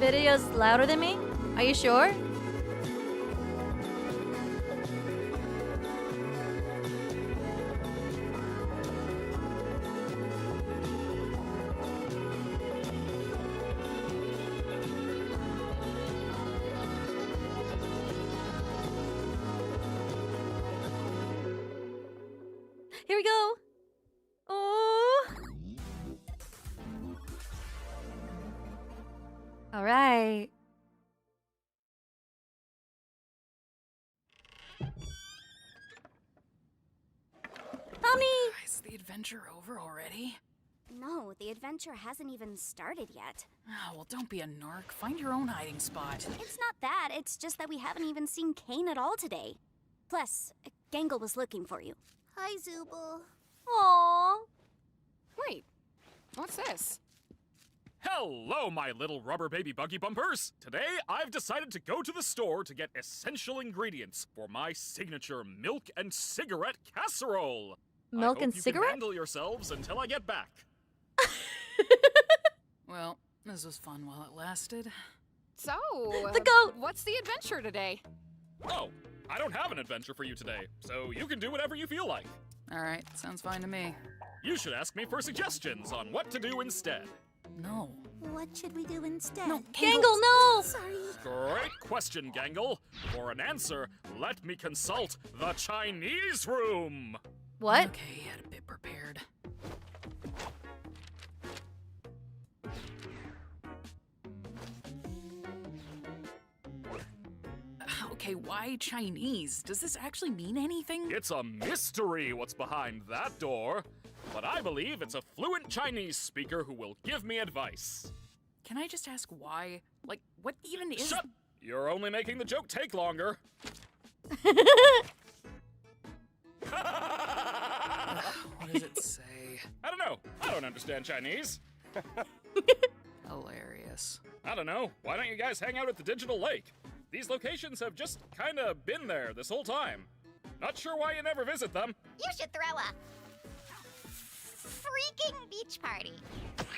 video's louder than me? Are you sure? Here we go. Oh. All right. Mommy! Is the adventure over already? No, the adventure hasn't even started yet. Oh, well, don't be a narc. Find your own hiding spot. It's not that, it's just that we haven't even seen Kane at all today. Plus, Gangle was looking for you. Hi, Zooble. Aww. Wait, what's this? Hello, my little rubber baby buggy bumpers! Today, I've decided to go to the store to get essential ingredients for my signature milk and cigarette casserole. Milk and you cigarette? Can handle yourselves until I get back. Well, this was fun while it lasted. So, The goat! What's the adventure today? Oh, I don't have an adventure for you today, so you can do whatever you feel like. All right, sounds fine to me. You should ask me for suggestions on what to do instead. No. What should we do instead? No, Gangle, no! Sorry. Great question, Gangle. For an answer, let me consult the Chinese room. What? Okay, had a bit prepared. Okay, why Chinese? Does this actually mean anything? It's a mystery what's behind that door, but I believe it's a fluent Chinese speaker who will give me advice. Can I just ask why? Like, what even is... Shut! You're only making the joke take longer. What does it say? I don't know. I don't understand Chinese. Hilarious. I don't know. Why don't you guys hang out at the Digital Lake? These locations have just kinda been there this whole time. Not sure why you never visit them. You should throw a freaking beach party.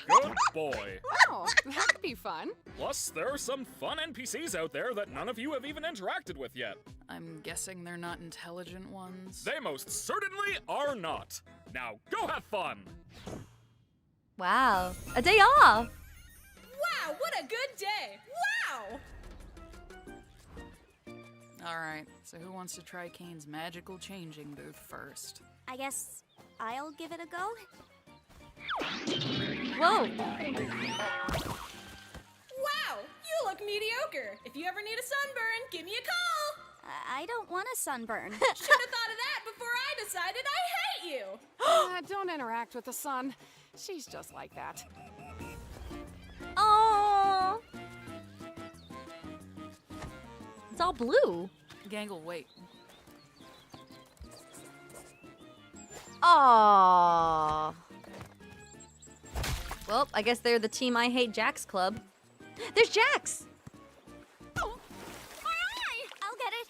Good boy. Oh, that could be fun. Plus, there are some fun NPCs out there that none of you have even interacted with yet. I'm guessing they're not intelligent ones. They most certainly are not. Now, go have fun! Wow. A day off. Wow, what a good day! Wow! Alright, so who wants to try Kane's magical changing booth first? I guess I'll give it a go. Whoa. Wow, you look mediocre. If you ever need a sunburn, give me a call. I don't want a sunburn. Should have thought of that before I decided I hate you. Don't interact with the sun. She's just like that. Oh. It's all blue. Gangle, wait. Aww. Well, I guess they're the Team I Hate Jax club. There's Jax! Oh, I'll get it.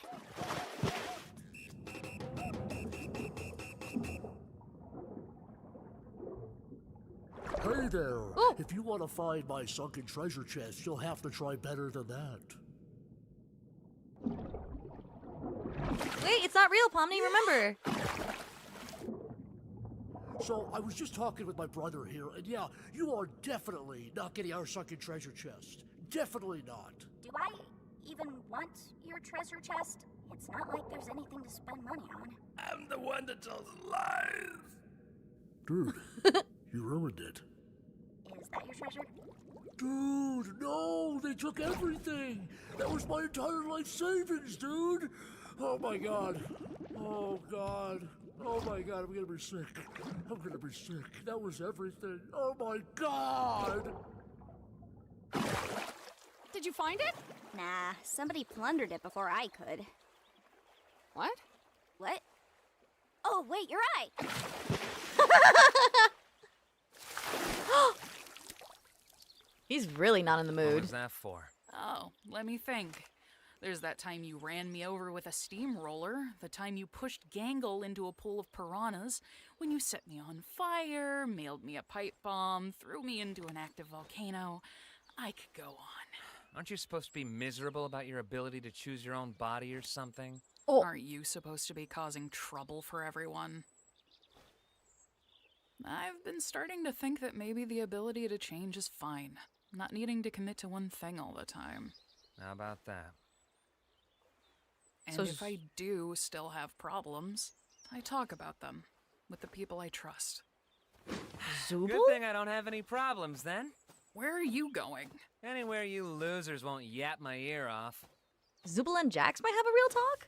Hey there! Oh. If you want to find my sunken treasure chest, you'll have to try better than that. Wait, it's not real, Pomni, remember. So, I was just talking with my brother here, and yeah, you are definitely not getting our sunken treasure chest. Definitely not. Do I even want your treasure chest? It's not like there's anything to spend money on. I'm the one that tells lies. Dude, you ruined it. Is that your treasure? Dude, no, they took everything. That was my entire life savings, dude. Oh my god. Oh god. Oh my god, I'm gonna be sick. I'm gonna be sick. That was everything. Oh my god. Did you find it? Nah, somebody plundered it before I could. What? What? Oh, wait, you're right. He's really not in the What mood. was that for? Oh, let me think. There's that time you ran me over with a steamroller, the time you pushed Gangle into a pool of piranhas, when you set me on fire, mailed me a pipe bomb, threw me into an active volcano. I could go on. Aren't you supposed to be miserable about your ability to choose your own body or something? Oh, Aren't you supposed to be causing trouble for everyone? I've been starting to think that maybe the ability to change is fine. Not needing to commit to one thing all the time. How about that? And So if I do still have problems, I talk about them with the people I trust. Zooble? Good thing I don't have any problems then. Where are you going? Anywhere you losers won't yap my ear off. Zooble and Jax might have a real talk?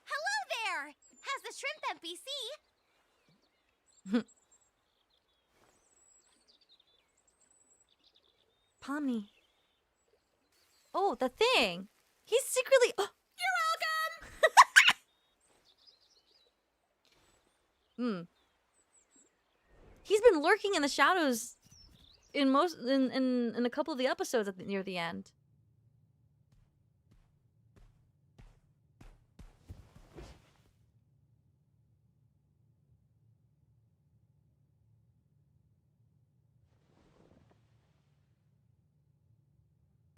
Hello there! How's the shrimp NPC? Pomni. Oh, the thing. He's secretly. Oh. You're welcome. He's been lurking in the shadows in a couple of the episodes near the end.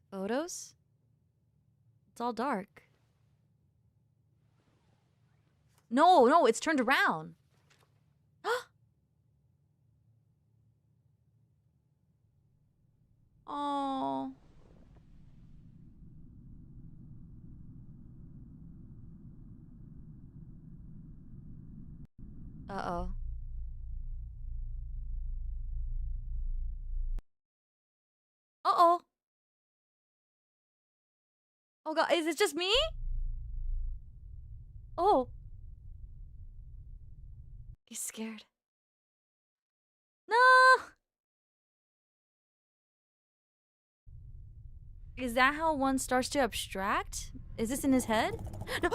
Photos? It's all dark. No, it's turned around. Oh. Uh-oh. Uh-oh. Oh god, is it just me? Oh. He's scared. No! Is that how one starts to abstract? Is this in his head? No!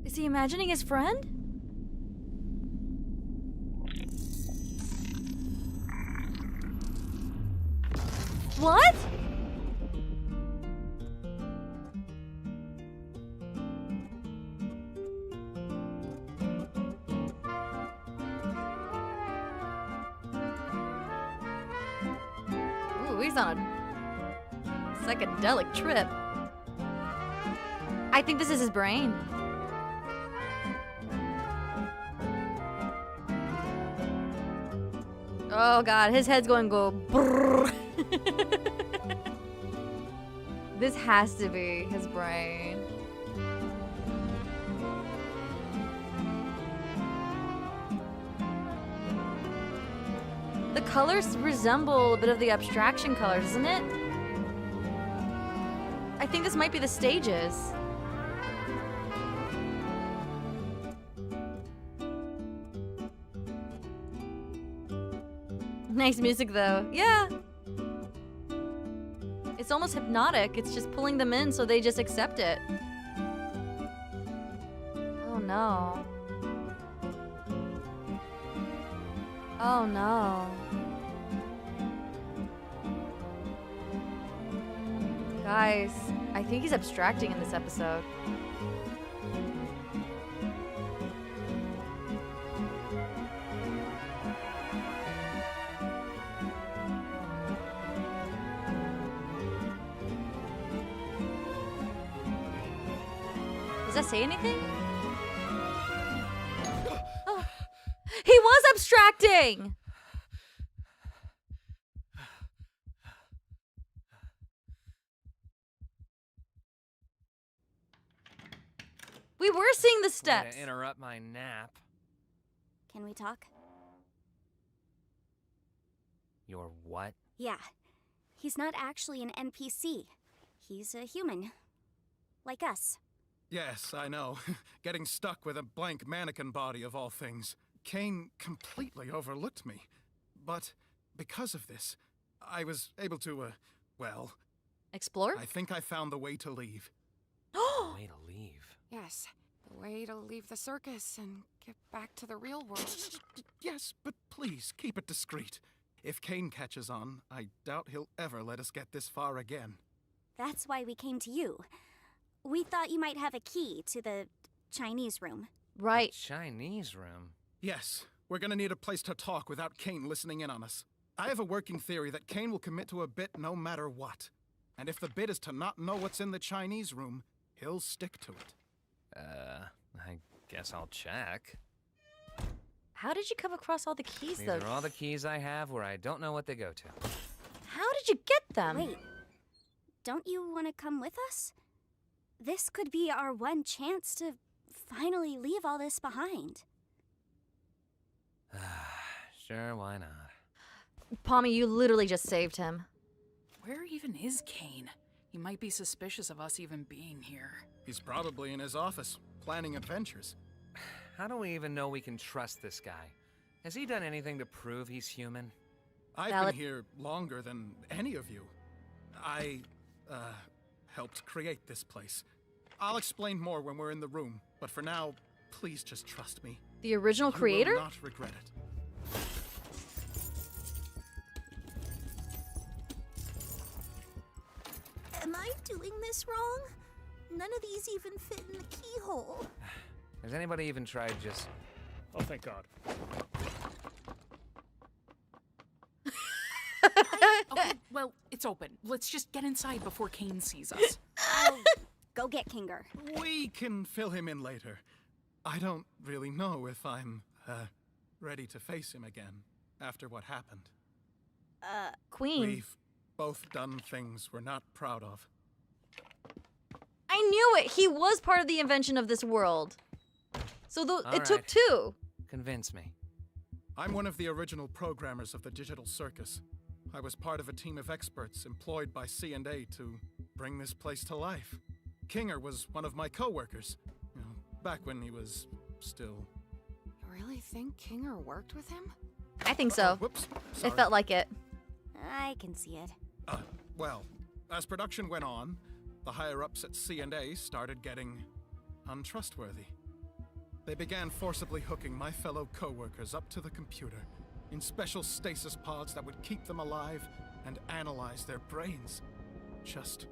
Is he imagining his friend? What? Ooh, he's on a psychedelic trip. I think this is his brain. Oh god, his head's going to go brrr. This has to be his brain. The colors resemble a bit of the abstraction colors, isn't it? I think this might be the stages. Nice music though. Yeah. It's almost hypnotic. It's just pulling them in so they just accept it. Oh no. Oh no. Guys, I think he's abstracting in this episode. Does that say anything? Oh. He was abstracting! We were seeing the steps. Way to interrupt my nap. Can we talk? Your what? Yeah. He's not actually an NPC. He's a human. Like us. Yes, I know. Getting stuck with a blank mannequin body of all things. Kane completely overlooked me. But because of this, I was able to, well... Explore? I think I found the way to leave. Way to leave. Yes, the way to leave the circus and get back to the real world. Yes, but please, keep it discreet. If Kane catches on, I doubt he'll ever let us get this far again. That's why we came to you. We thought you might have a key to the Chinese room. Right. Chinese room? Yes, we're gonna need a place to talk without Kane listening in on us. I have a working theory that Kane will commit to a bit no matter what. And if the bit is to not know what's in the Chinese room, he'll stick to it. I guess I'll check. How did you come across all the keys, These though? are all the keys I have where I don't know what they go to. How did you get them? Wait, don't you want to come with us? This could be our one chance to finally leave all this behind. Sure, why not? Pommy, you literally just saved him. Where even is Kane? He might be suspicious of us even being here. He's probably in his office, planning adventures. How do we even know we can trust this guy? Has he done anything to prove he's human? I've Valid. been here longer than any of you. I, helped create this place. I'll explain more when we're in the room, but for now, please just trust me. The original You creator? will not regret it. Am I doing this wrong? None of these even fit in the keyhole. Has anybody even tried just... Oh, thank God. Okay, well, it's open. Let's just get inside before Kane sees us. I'll go get Kinger. We can fill him in later. I don't really know if I'm, ready to face him again after what happened. Queen. We've both done things we're not proud of. I knew it. He was part of the invention of this world. So it took right. two. Convince me. I'm one of the original programmers of the digital circus. I was part of a team of experts employed by C&A to bring this place to life. Kinger was one of my co-workers, back when he was still... You really think Kinger worked with him? I think so. Whoops, It sorry. felt like it. I can see it. Well, as production went on, the higher-ups at C&A started getting untrustworthy. They began forcibly hooking my fellow co-workers up to the computer in special stasis pods that would keep them alive and analyze their brains. Just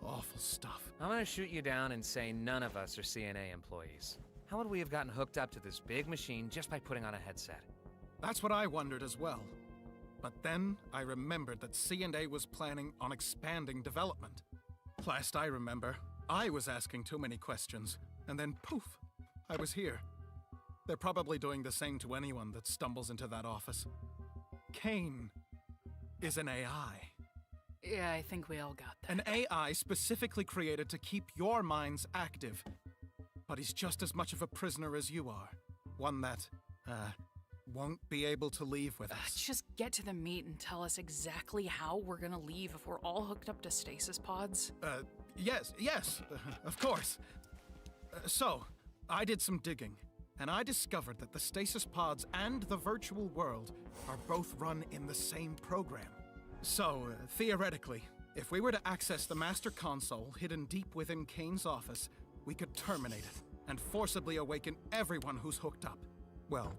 awful stuff. I'm gonna shoot you down and say none of us are CNA employees. How would we have gotten hooked up to this big machine just by putting on a headset? That's what I wondered as well. But then I remembered that C&A was planning on expanding development. Last I remember, I was asking too many questions, and then poof, I was here. They're probably doing the same to anyone that stumbles into that office. Kane is an AI. Yeah, I think we all got that. An AI specifically created to keep your minds active. But he's just as much of a prisoner as you are. One that, won't be able to leave with us. Just get to the meat and tell us exactly how we're gonna leave if we're all hooked up to stasis pods. Yes, of course. So, I did some digging, and I discovered that the stasis pods and the virtual world are both run in the same program. So, theoretically, if we were to access the master console hidden deep within Kane's office, we could terminate it and forcibly awaken everyone who's hooked up. Well,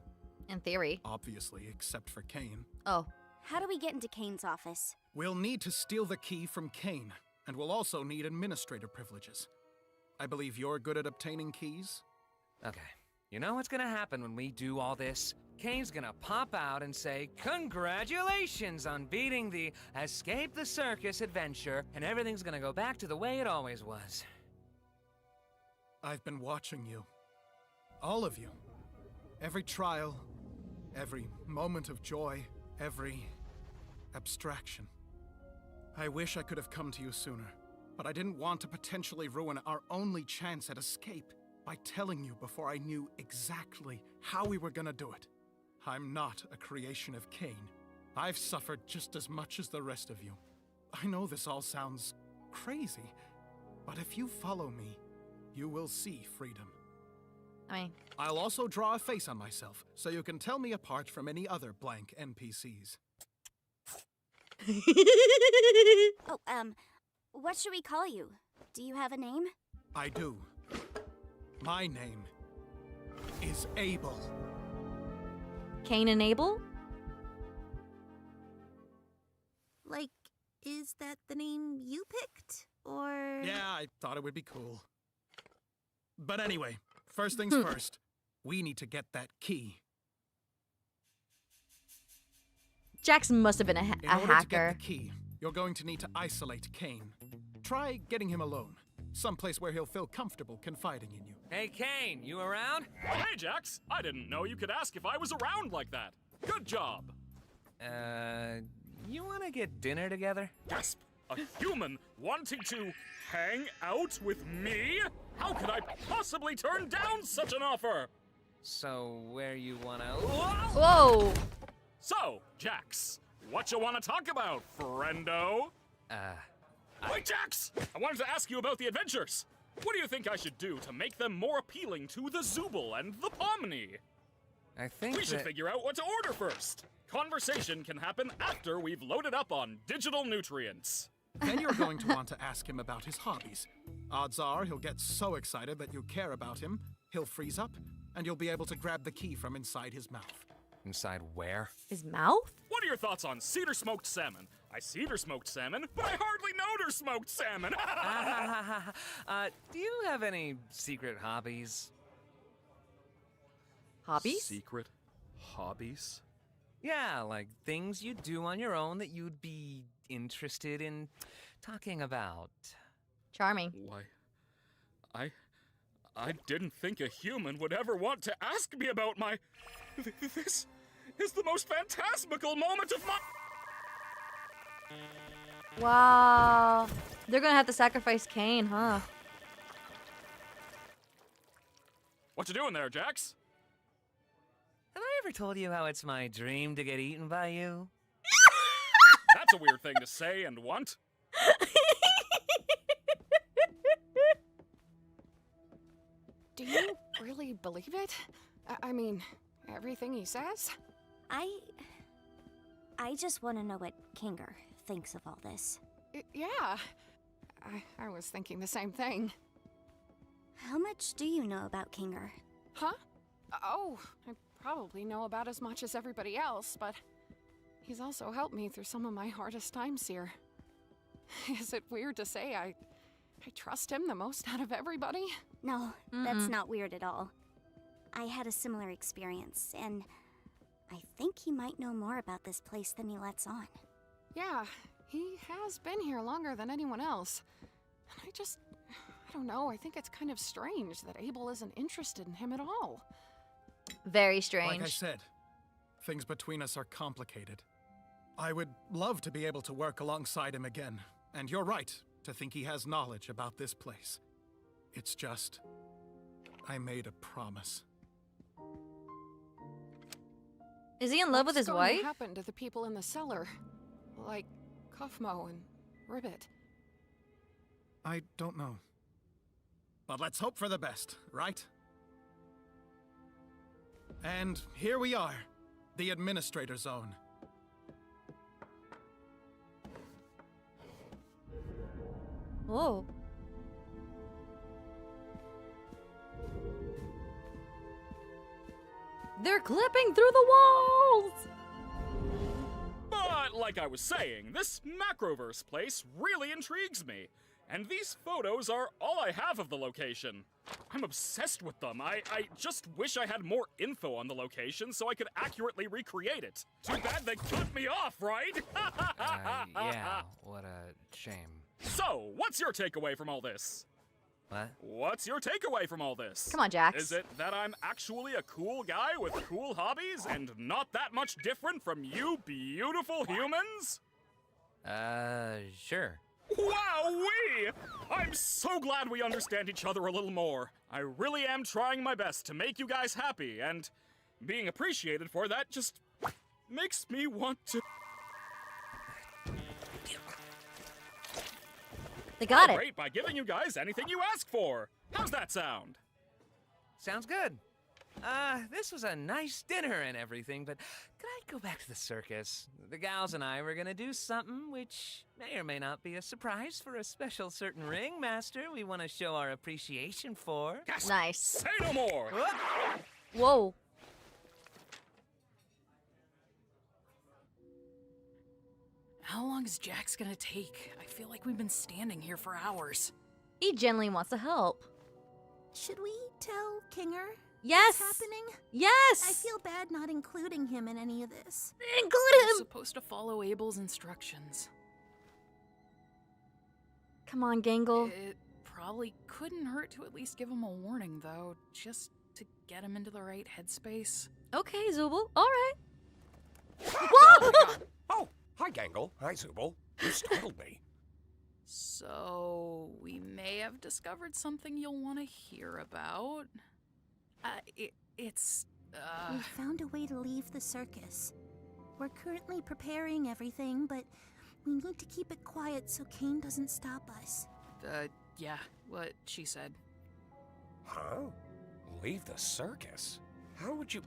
In theory. obviously, except for Kane. Oh. How do we get into Kane's office? We'll need to steal the key from Kane, and we'll also need administrator privileges. I believe you're good at obtaining keys? Okay. You know what's gonna happen when we do all this? Kane's gonna pop out and say, "Congratulations on beating the Escape the Circus adventure," and everything's gonna go back to the way it always was. I've been watching you. All of you. Every trial, every moment of joy, every abstraction. I wish I could have come to you sooner, but I didn't want to potentially ruin our only chance at escape by telling you before I knew exactly how we were gonna do it. I'm not a creation of Kane. I've suffered just as much as the rest of you. I know this all sounds crazy, but if you follow me, you will see freedom. I mean, I'll also draw a face on myself, so you can tell me apart from any other blank NPCs. Oh, what should we call you? Do you have a name? I do. My name is Abel. Cain and Abel? Like, is that the name you picked? Or... Yeah, I thought it would be cool. But anyway, first things first, we need to get that key. Jackson must have been a In order to hacker. get the key, you're going to need to isolate Kane. Try getting him alone, someplace where he'll feel comfortable confiding in you. Hey, Kane, you around? Hey, Jax. I didn't know you could ask if I was around like that. Good job. You wanna get dinner together? Gasp. A human wanting to hang out with me? How could I possibly turn down such an offer? So, where you wanna... Whoa! So, Jax, what you want to talk about, friendo? Wait, Jax! I wanted to ask you about the adventures. What do you think I should do to make them more appealing to the Zooble and the Pomni? I think We should figure out what to order first. Conversation can happen after we've loaded up on digital nutrients. Then you're going to want to ask him about his hobbies. Odds are he'll get so excited that you care about him, he'll freeze up, and you'll be able to grab the key from inside his mouth. Inside where? His mouth? What are your thoughts on cedar smoked salmon? I cedar smoked salmon, but I hardly know her smoked salmon. Do you have any secret hobbies? Hobbies? Secret hobbies? Yeah, like things you do on your own that you'd be interested in talking about. Charming. Why, I didn't think a human would ever want to ask me about my... This is the most phantasmical moment of my... Wow. They're gonna have to sacrifice Kane, huh? What you doing there, Jax? Have I ever told you how it's my dream to get eaten by you? That's a weird thing to say and want. Do you really believe it? I mean, everything he says? I just want to know what Kinger thinks of all this. Yeah. I was thinking the same thing. How much do you know about Kinger? Huh? Oh, I probably know about as much as everybody else, but he's also helped me through some of my hardest times here. Is it weird to say I trust him the most out of everybody? No, that's not weird at all. I had a similar experience, and I think he might know more about this place than he lets on. Yeah, he has been here longer than anyone else. I don't know, I think it's kind of strange that Abel isn't interested in him at all. Very strange. Like I said, things between us are complicated. I would love to be able to work alongside him again, and you're right to think he has knowledge about this place. It's just, I made a promise. Is he in love with his What's wife? going to happen to the people in the cellar? Like Kufmo and Ribbit? I don't know. But let's hope for the best, right? And here we are, the Administrator Zone. Whoa. They're clipping through the walls! But like I was saying, this Macroverse place really intrigues me. And these photos are all I have of the location. I'm obsessed with them. I just wish I had more info on the location so I could accurately recreate it. Too bad they cut me off, right? Yeah, what a shame. So, what's your takeaway from all this? What? What's your takeaway from all this? Come on, Jax. Is it that I'm actually a cool guy with cool hobbies and not that much different from you beautiful humans? Sure. Wowee! I'm so glad we understand each other a little more. I really am trying my best to make you guys happy, and being appreciated for that just makes me want to... They got it. Great, by giving you guys anything you ask for. How's that sound? Sounds good. This was a nice dinner and everything, but could I go back to the circus? The gals and I were gonna do something which may or may not be a surprise for a special certain ringmaster we want to show our appreciation for. Gasp! Nice. Say no more! Whoa. How long is Jax gonna take? I feel like we've been standing here for hours. He genuinely wants to help. Should we tell Kinger Yes. what's happening? Yes. I feel bad not including him in any of this. Include We're him. supposed to follow Abel's instructions. Come on, Gangle. It probably couldn't hurt to at least give him a warning, though, just to get him into the right headspace. Okay, Zubul. All right. Oh, my God. Oh, hi, Gangle. Hi, Zubul. You startled me. So, we may have discovered something you'll want to hear about. It's We found a way to leave the circus. We're currently preparing everything, but we need to keep it quiet so Kane doesn't stop us. Yeah, what she said. Huh? Leave the circus? How would you...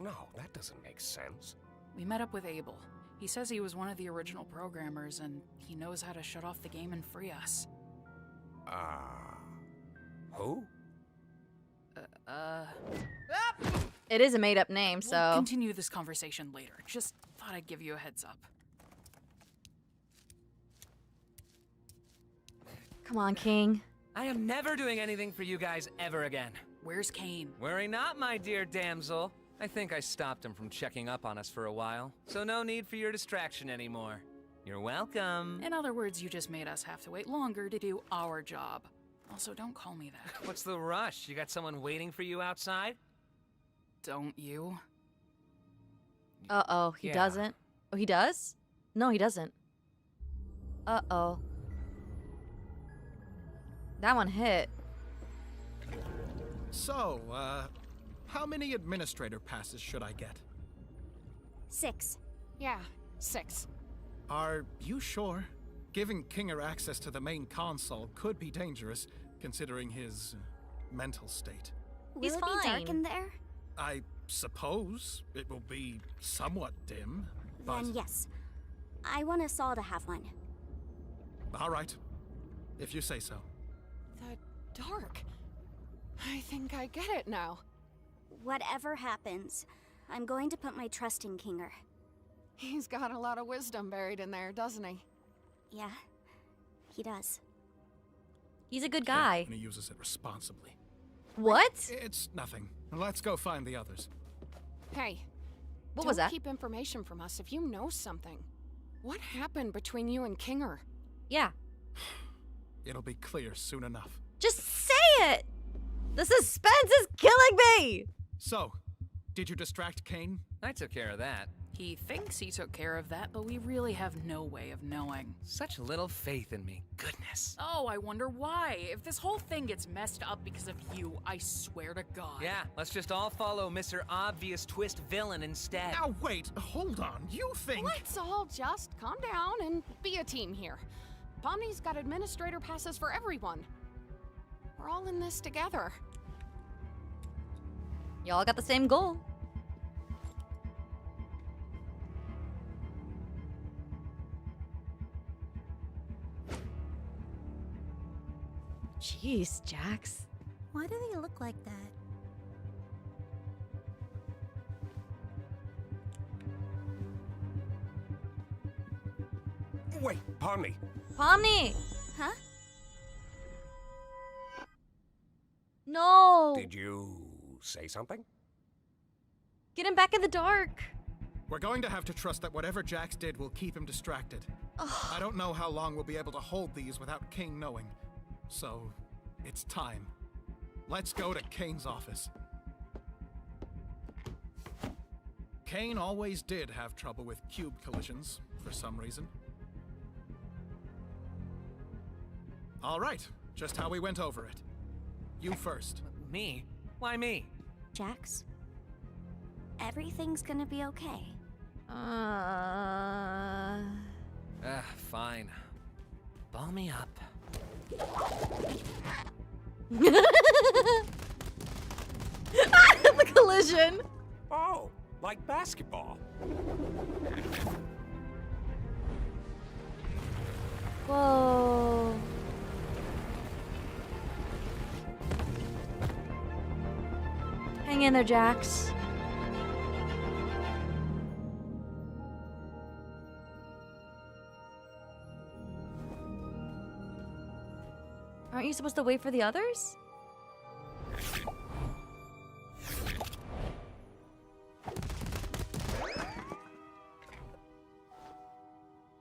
No, that doesn't make sense. We met up with Abel. He says he was one of the original programmers, and he knows how to shut off the game and free us. Who? It is a made-up name, We'll so. continue this conversation later. Just thought I'd give you a heads up. Come on, King. I am never doing anything for you guys ever again. Where's Kane? Worry not, my dear damsel. I think I stopped him from checking up on us for a while, so no need for your distraction anymore. You're welcome. In other words, you just made us have to wait longer to do our job. Also, don't call me that. What's the rush? You got someone waiting for you outside? Don't you? Uh-oh, he Yeah. doesn't. Oh, he does? No, he doesn't. Uh-oh. That one hit. So, how many administrator passes should I get? 6. Yeah, 6. Are you sure? Giving Kinger access to the main console could be dangerous, considering his mental state. Will He's it be dark fine. in there? I suppose it will be somewhat dim, but... Then yes. I want us all to have one. All right, if you say so. The dark. I think I get it now. Whatever happens, I'm going to put my trust in Kinger. He's got a lot of wisdom buried in there, doesn't he? Yeah, he does. He's a good guy. And he uses it responsibly. What? It's nothing. Let's go find the others. Hey. What don't was that? keep information from us if you know something. What happened between you and Kinger? Yeah. It'll be clear soon enough. Just say it! The suspense is killing me! So, did you distract Kane? I took care of that. He thinks he took care of that, but we really have no way of knowing. Such little faith in me. Goodness. Oh, I wonder why. If this whole thing gets messed up because of you, I swear to God. Yeah, let's just all follow Mr. Obvious Twist Villain instead. Now wait, hold on. You think... Let's all just calm down and be a team here. Pomni's got administrator passes for everyone. We're all in this together. Y'all got the same goal. Jeez, Jax. Why do they look like that? Wait, Pomni. Pomni! Huh? No! Did you say something? Get him back in the dark. We're going to have to trust that whatever Jax did will keep him distracted. I don't know how long we'll be able to hold these without King knowing. So, it's time. Let's go to Kane's office. Kane always did have trouble with cube collisions, for some reason. All right, just how we went over it. You first. Me? Why me? Jax? Everything's gonna be okay. Fine. Ball me up. The collision. Oh, like basketball. Whoa. Hang in there, Jax. Aren't you supposed to wait for the others?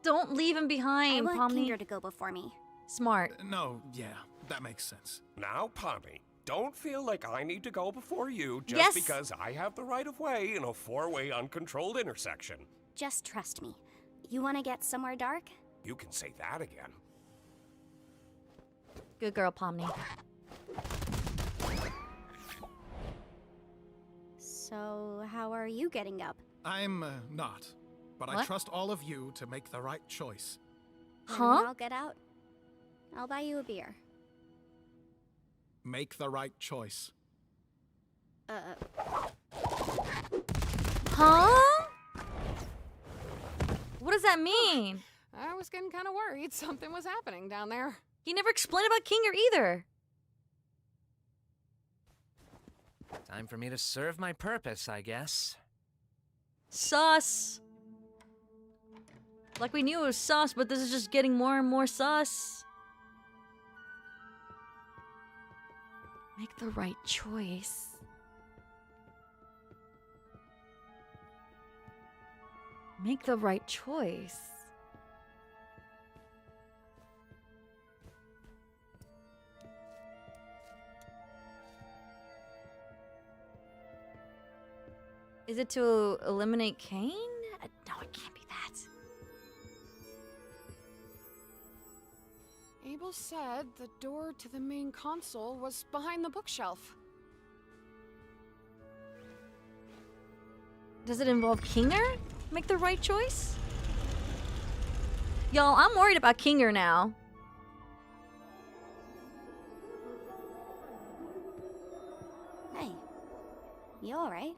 Don't leave him I behind, want Pomni. Kinger to go before me. Smart. No, yeah, that makes sense. Now, Pomni, don't feel like I need to go before you just Yes. because I have the right of way in a four-way uncontrolled intersection. Just trust me. You want to get somewhere dark? You can say that again. Good girl, Pomni. So, how are you getting up? I'm not, but I What? trust all of you to make the right choice. When Huh? I'll get out. I'll buy you a beer. Make the right choice. Huh? What does that mean? I was getting kind of worried something was happening down there. He never explained about Kinger either. Time for me to serve my purpose, I guess. Sus. Like we knew it was sus, but this is just getting more and more sus. Make the right choice. Make the right choice. Is it to eliminate Kane? No, it can't be that. Abel said the door to the main console was behind the bookshelf. Does it involve Kinger? Make the right choice? Y'all, I'm worried about Kinger now. Hey, you alright?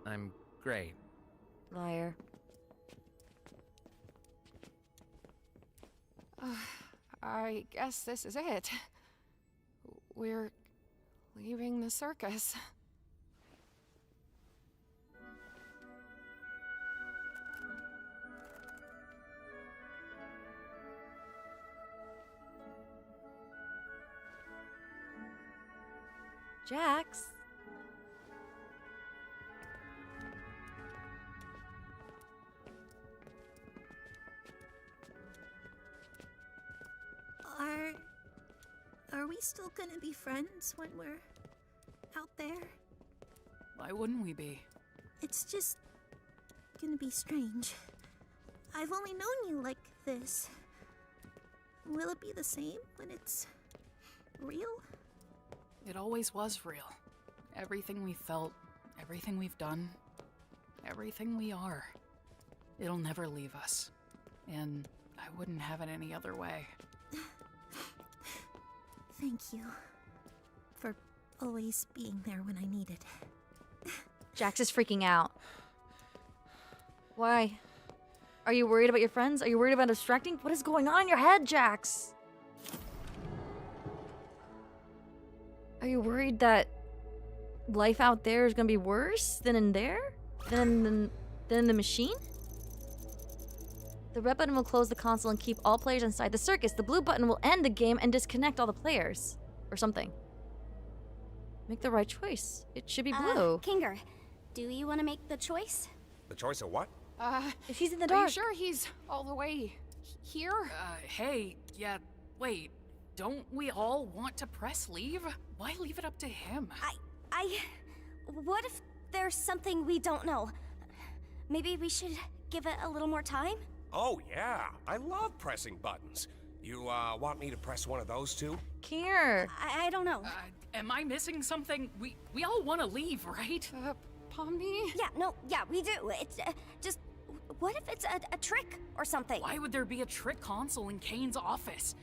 I'm great. Liar. I guess this is it. We're leaving the circus. Jax? Are we still gonna be friends when we're out there? Why wouldn't we be? It's just gonna be strange. I've only known you like this. Will it be the same when it's real? It always was real. Everything we felt, everything we've done, everything we are. It'll never leave us. And I wouldn't have it any other way. Thank you for always being there when I needed. Jax is freaking out. Why? Are you worried about your friends? Are you worried about distracting? What is going on in your head, Jax? Are you worried that life out there is gonna be worse than in there? Than in the machine? The red button will close the console and keep all players inside the circus. The blue button will end the game and disconnect all the players. Or something. Make the right choice. It should be blue. Kinger, do you want to make the choice? The choice of what? If he's in the Are dark. you sure he's all the way here? Hey, yeah, wait. Don't we all want to press leave? Why leave it up to him? What if there's something we don't know? Maybe we should give it a little more time? Oh, yeah. I love pressing buttons. You, want me to press one of those too? Kinger. I don't know. Am I missing something? We all want to leave, right? Pomni? Yeah, we do. It's just, what if it's a trick or something? Why would there be a trick console in Kane's office?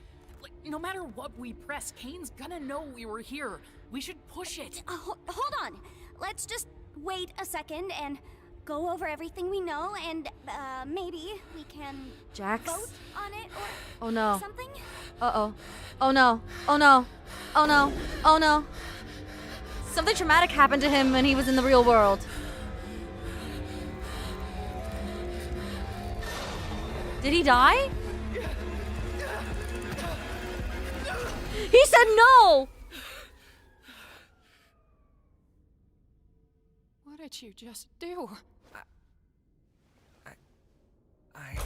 Like, no matter what we press, Kane's gonna know we were here. We should push it. Hold on. Let's just wait a second and go over everything we know, and maybe we can Jax. vote on it or Oh no. something? Uh-oh. Oh no. Oh no. Oh no. Oh no. Something traumatic happened to him when he was in the real world. Did he die? He said no! What did you just do? I...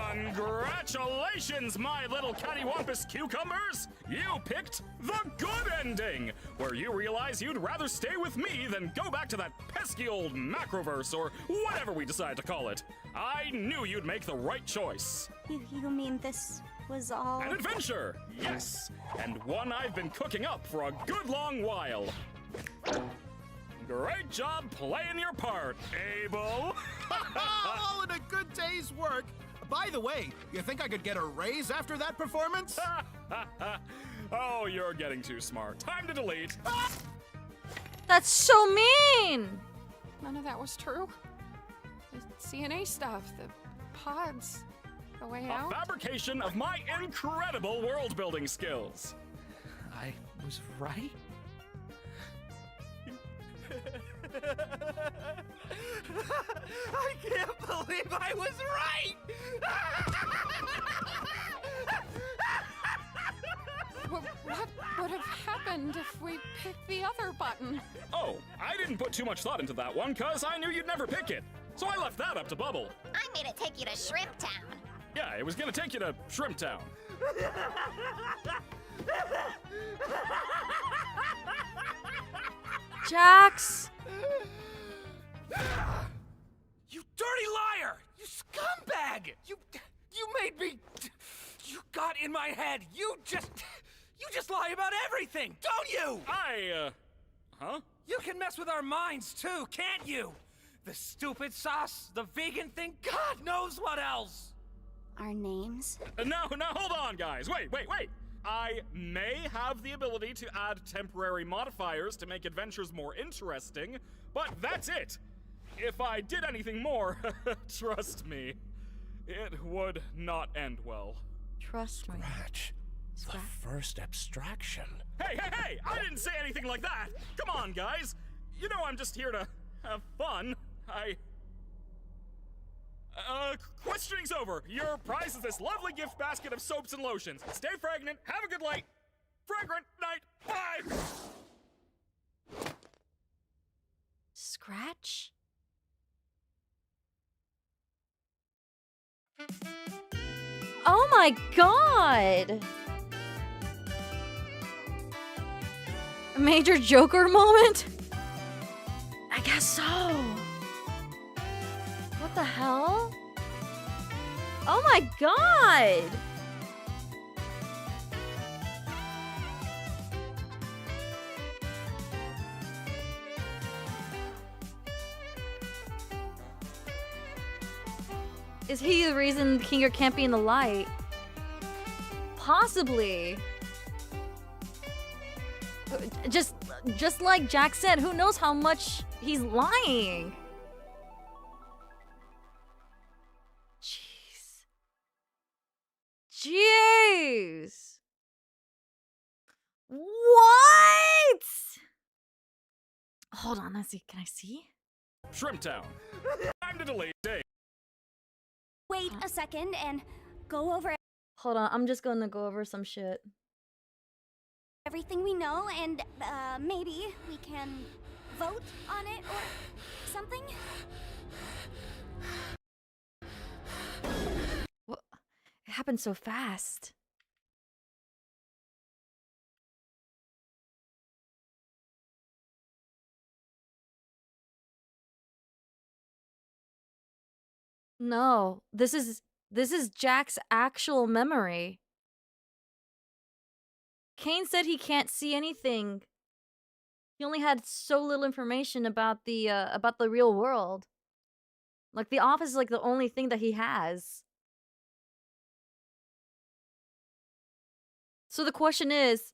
Congratulations, my little cattywampus cucumbers! You picked the good ending, where you realize you'd rather stay with me than go back to that pesky old macroverse or whatever we decide to call it. I knew you'd make the right choice. You mean this was all... An adventure, yes, and one I've been cooking up for a good long while. Great job playing your part, Abel. All in a good day's work. By the way, you think I could get a raise after that performance? Oh, you're getting too smart. Time to delete. That's so mean! None of that was true. The CNA stuff, the pods, the way A out. fabrication of my incredible world-building skills. I was right? I can't believe I was right! What would have happened if we picked the other button? Oh, I didn't put too much thought into that one, cause I knew you'd never pick it. So I left that up to Bubble. I made it take you to Shrimp Town. Yeah, it was gonna take you to Shrimp Town. Jax! You dirty liar! You scumbag! You made me... You got in my head! You just lie about everything, don't you? Huh? You can mess with our minds too, can't you? The stupid sauce, the vegan thing, God knows what else! Our names? No, hold on, guys. Wait. I may have the ability to add temporary modifiers to make adventures more interesting, but that's it. If I did anything more, trust me, it would not end well. Trust me. Scratch. The first abstraction. Hey! I didn't say anything like that! Come on, guys! You know I'm just here to have fun. Questioning's over. Your prize is this lovely gift basket of soaps and lotions. Stay fragrant, have a good light. Fragrant night, bye! Scratch? Oh my god! A major Joker moment? I guess so. What the hell? Oh my god! Is he the reason Kinger can't be in the light? Possibly. Just like Jack said, who knows how much he's lying? Jeez. What? Hold on, let's see. Can I see? Shrimp Town. Time to delete day. Wait a second and go over Hold on, I'm just gonna go over some shit. everything we know and maybe we can vote on it or something? What? It happened so fast. No, this is Jack's actual memory. Kane said he can't see anything. He only had so little information about the real world. Like the office is like the only thing that he has. So the question is,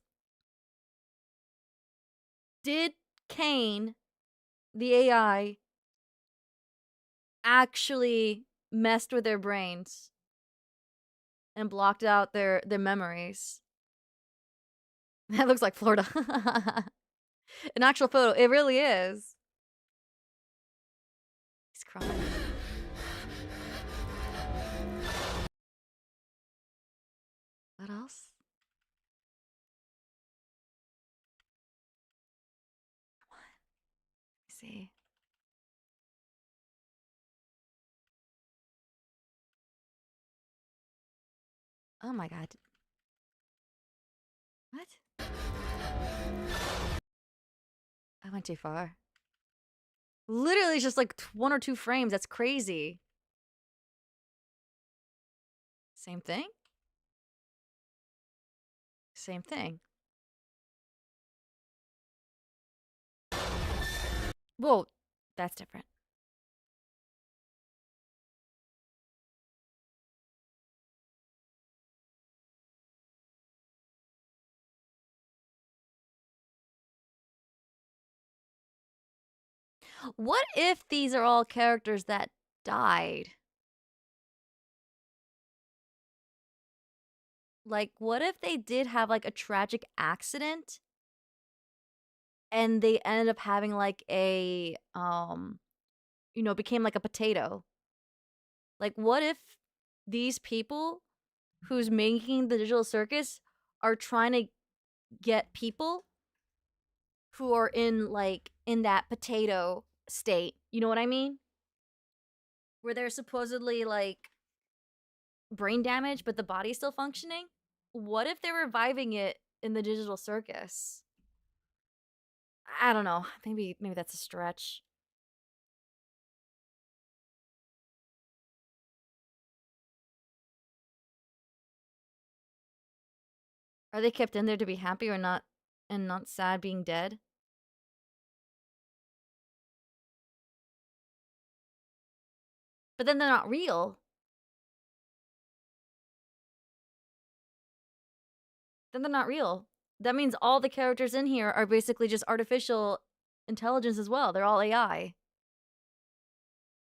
did Kane, the AI, actually messed with their brains and blocked out their memories? That looks like Florida. An actual photo. It really is. crying. What else? Come on. Let me see. Oh my god. What? I went too far. Literally just like 1 or 2 frames. That's crazy. Same thing? Same thing. Whoa, that's different. What if these are all characters that died? Like, what if they did have like a tragic accident and they ended up having like a became like a potato? Like, what if these people who's making the digital circus are trying to get people who are in that potato state? You know what I mean? Where they're supposedly like brain damage, but the body's still functioning? What if they're reviving it in the digital circus? I don't know. Maybe that's a stretch. Are they kept in there to be happy or not, and not sad being dead? But then they're not real. Then they're not real. That means all the characters in here are basically just artificial intelligence as well. They're all AI.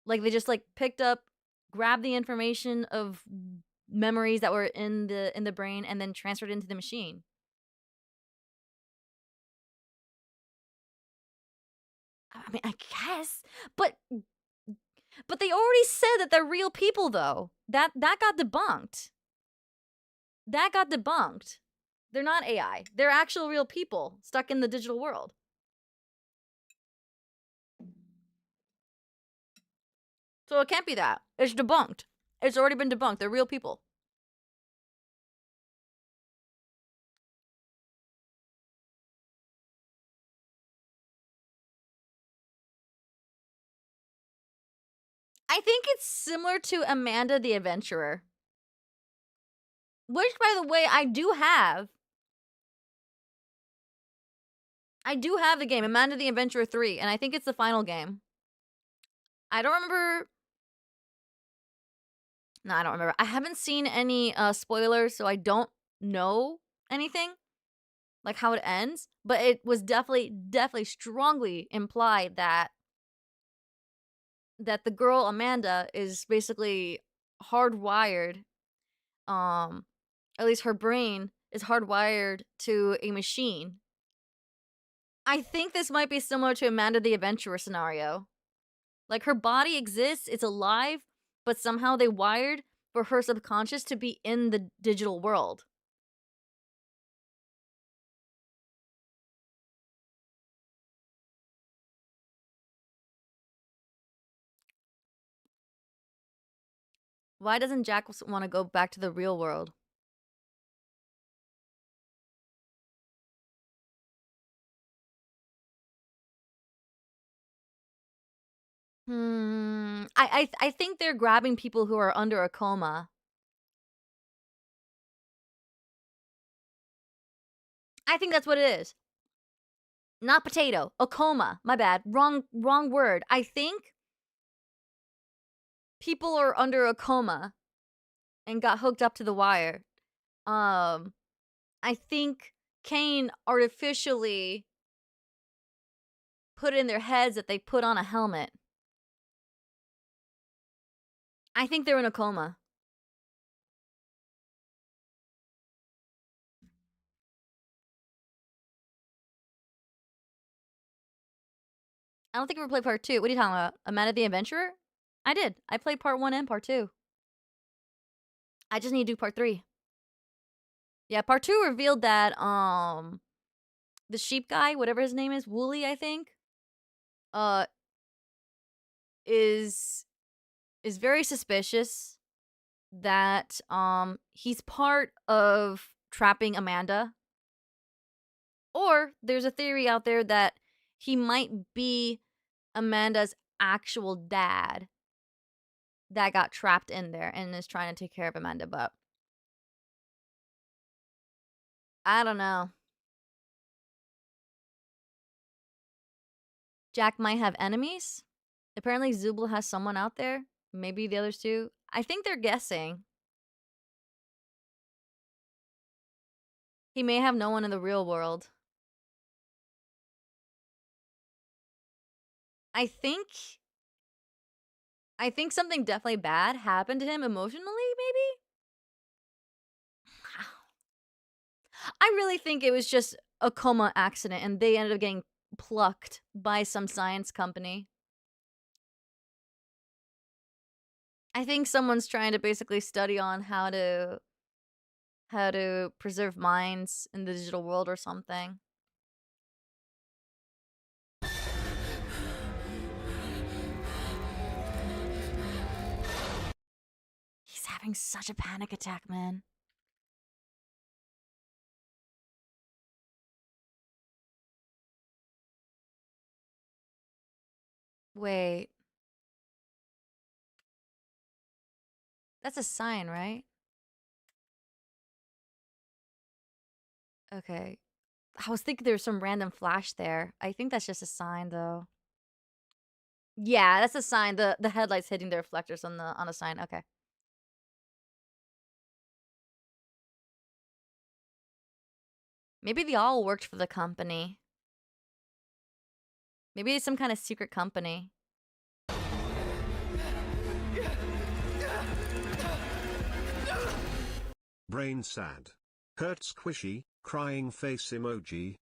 Like they just like picked up, grabbed the information of memories that were in the brain and then transferred into the machine. I mean, I guess, but they already said that they're real people though. That got debunked. That got debunked. They're not AI. They're actual real people stuck in the digital world. So it can't be that. It's debunked. It's already been debunked. They're real people. I think it's similar to Amanda the Adventurer. Which, by the way, I do have. I do have the game, Amanda the Adventurer 3, and I think it's the final game. I don't remember. No, I don't remember. I haven't seen any spoilers, so I don't know anything. Like how it ends. But it was definitely strongly implied that the girl Amanda is basically hardwired. At least her brain is hardwired to a machine. I think this might be similar to Amanda the Adventurer scenario. Like her body exists, it's alive, but somehow they wired for her subconscious to be in the digital world. Why doesn't Jack want to go back to the real world? I think they're grabbing people who are under a coma. I think that's what it is. Not potato, a coma. My bad. Wrong word. I think people are under a coma and got hooked up to the wire. I think Kane artificially put in their heads that they put on a helmet. I think they're in a coma. I don't think we ever played part 2. What are you talking about? Amanda the Adventurer? I did. I played part 1 and part 2. I just need to do part 3. Yeah, part 2 revealed that the sheep guy, whatever his name is, Wooly, I think, uh is very suspicious that he's part of trapping Amanda. Or there's a theory out there that he might be Amanda's actual dad that got trapped in there and is trying to take care of Amanda, but I don't know. Jack might have enemies. Apparently Zubul has someone out there. Maybe the others too. I think they're guessing. He may have no one in the real world. I think something definitely bad happened to him emotionally, maybe? I really think it was just a coma accident and they ended up getting plucked by some science company. I think someone's trying to basically study on how to preserve minds in the digital world or something. He's having such a panic attack, man. Wait. That's a sign, right? Okay. I was thinking there was some random flash there. I think that's just a sign, though. Yeah, that's a sign. The headlights hitting the reflectors on the sign. Okay. Maybe they all worked for the company. Maybe it's some kind of secret company. Brain sad. Hurt squishy, crying face emoji.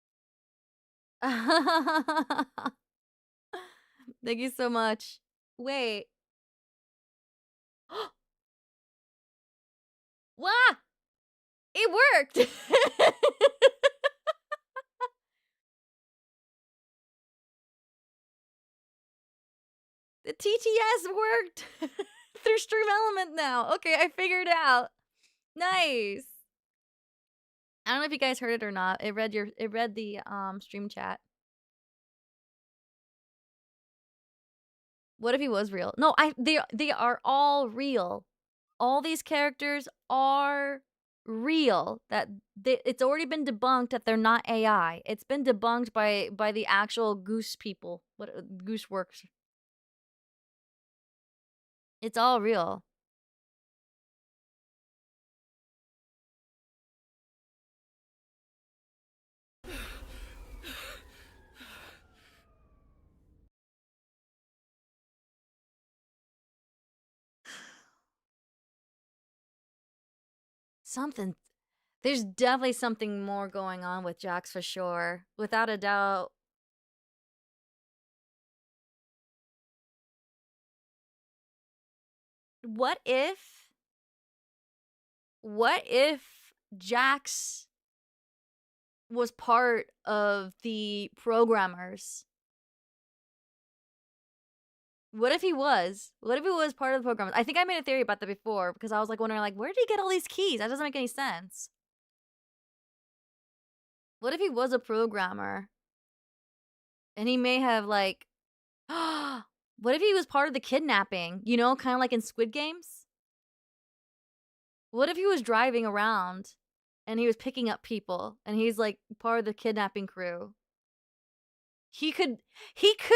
Thank you so much. Wait. Wah! It worked! The TTS worked through Stream Element now. Okay, I figured it out. Nice. I don't know if you guys heard it or not. It read the stream chat. What if he was real? No, they are all real. All these characters are real. It's already been debunked that they're not AI. It's been debunked by the actual Goose people. What Goose works. It's all real. There's definitely something more going on with Jax for sure. Without a doubt. What if Jax was part of the programmers? What if he was? What if he was part of the programmers? I think I made a theory about that before because I was like wondering, like, where did he get all these keys? That doesn't make any sense. What if he was a programmer? And he may have like what if he was part of the kidnapping? You know, kind of like in Squid Games? What if he was driving around and he was picking up people and he's like part of the kidnapping crew? He could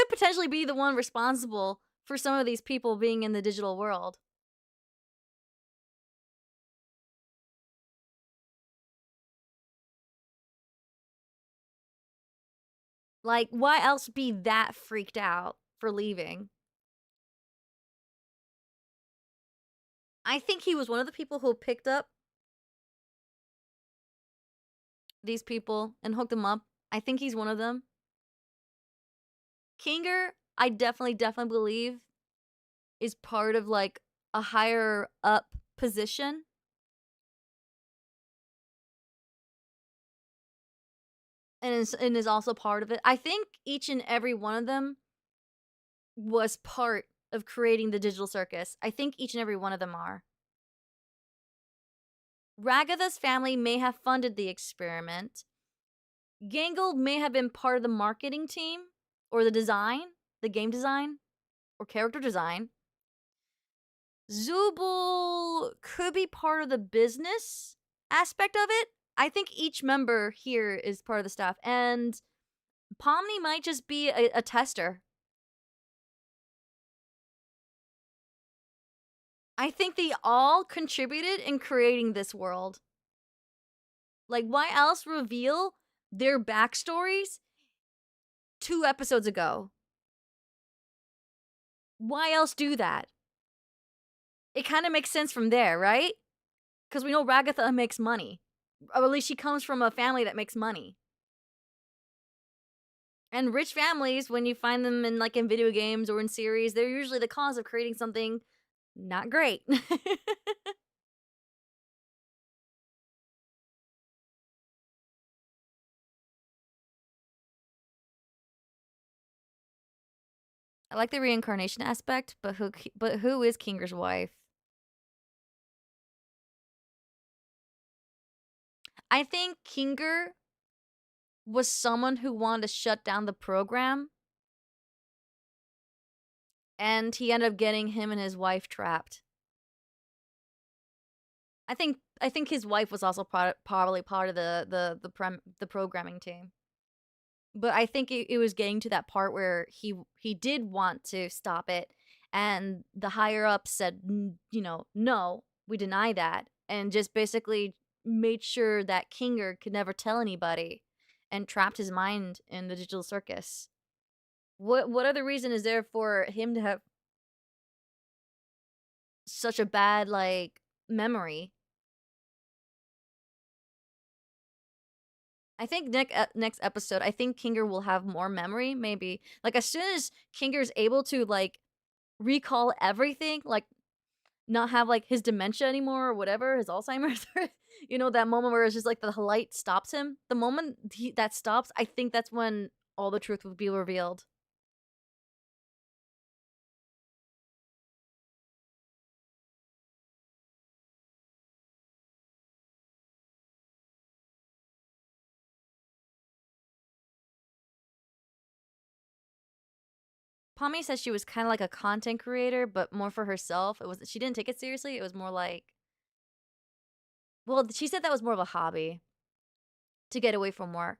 potentially be the one responsible for some of these people being in the digital world. Like, why else be that freaked out for leaving? I think he was one of the people who picked up these people and hooked them up. I think he's one of them. Kinger, I definitely believe is part of like a higher up position. And is also part of it. I think each and every one of them was part of creating the digital circus. I think each and every one of them are. Ragatha's family may have funded the experiment. Gangle may have been part of the marketing team or the design, the game design, or character design. Zubul could be part of the business aspect of it. I think each member here is part of the staff, and Pomni might just be a tester. I think they all contributed in creating this world. Like, why else reveal their backstories 2 episodes ago? Why else do that? It kind of makes sense from there, right? Because we know Ragatha makes money. Or at least she comes from a family that makes money. And rich families, when you find them in like in video games or in series, they're usually the cause of creating something not great. I like the reincarnation aspect, but who is Kinger's wife? I think Kinger was someone who wanted to shut down the program, and he ended up getting him and his wife trapped. I think his wife was also probably part of the programming team. But I think it was getting to that part where he did want to stop it, and the higher up said, you know, no, we deny that, and just basically made sure that Kinger could never tell anybody, and trapped his mind in the digital circus. What other reason is there for him to have such a bad like memory? I think next episode, I think Kinger will have more memory, maybe. Like, as soon as Kinger's able to, like, recall everything, like, not have, like, his dementia anymore or whatever, his Alzheimer's, you know, that moment where it's just, like, the light stops him. The moment that stops, I think that's when all the truth will be revealed. Pommy says she was kind of like a content creator, but more for herself. She didn't take it seriously. It was more like, well, she said that was more of a hobby to get away from work.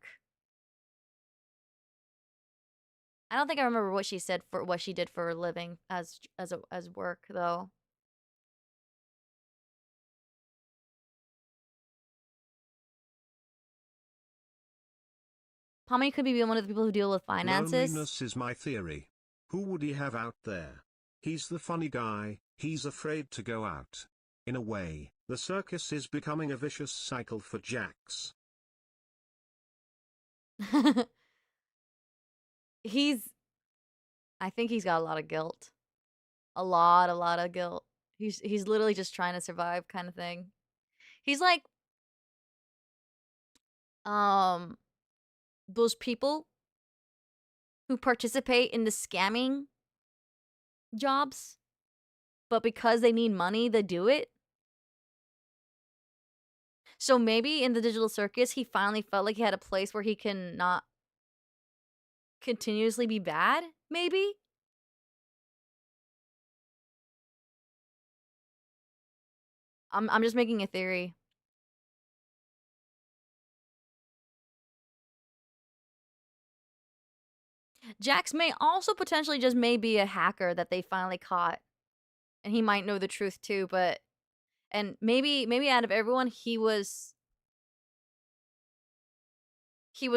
I don't think I remember what she said for what she did for a living as work though. Pommy could be one of the people who deal with finances. Loneliness is my theory. Who would he have out there? He's the funny guy, he's afraid to go out. In a way, the circus is becoming a vicious cycle for Jax. I think he's got a lot of guilt. A lot of guilt. He's literally just trying to survive kind of thing. He's like those people who participate in the scamming jobs, but because they need money, they do it. So maybe in the digital circus, he finally felt like he had a place where he can not continuously be bad, maybe? I'm just making a theory. Jax may also potentially just may be a hacker that they finally caught. And he might know the truth too, but and maybe out of everyone he was